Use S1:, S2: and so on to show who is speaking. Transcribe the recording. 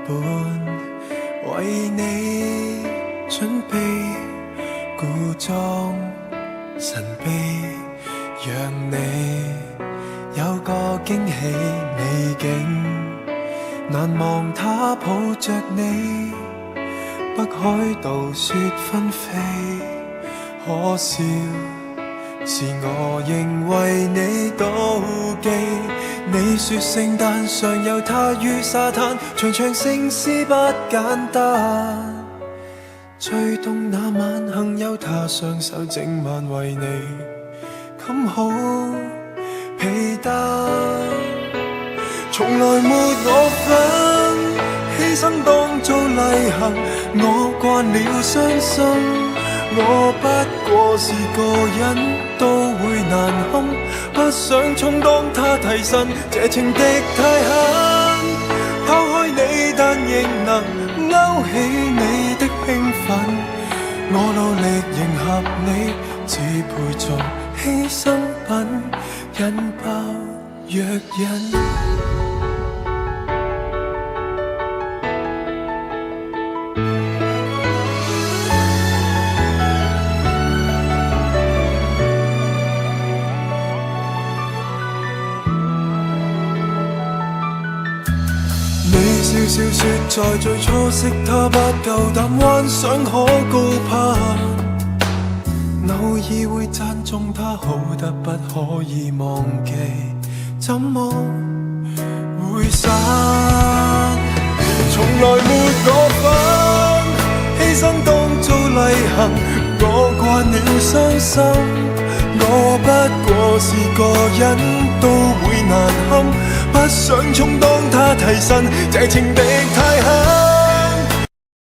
S1: 伴，為你準備故裝神秘，讓你有個驚喜美景。難忘他抱着你，北海道雪紛飛，可笑是我仍為你妒忌。你說聖誕上有他於沙灘，場場盛事不簡單。最凍那晚幸有他雙手整晚為你冚好被單，從來沒我份，犧牲當做例行，我慣了傷心，我不過是個人都會難堪，不想充當他替身，這情敵太狠，拋開你但仍能勾起你的興奮，我努力迎合你，只配做犧牲品，引爆藥引。你笑笑說在最初識他不夠膽幻想可高攀，偶爾會讚頌他好得不可以忘記，怎麼會散？從來沒我份，犧牲當做例行，我慣了傷心，我不過是個人都會難堪，不想充當他替身，這情敵太狠。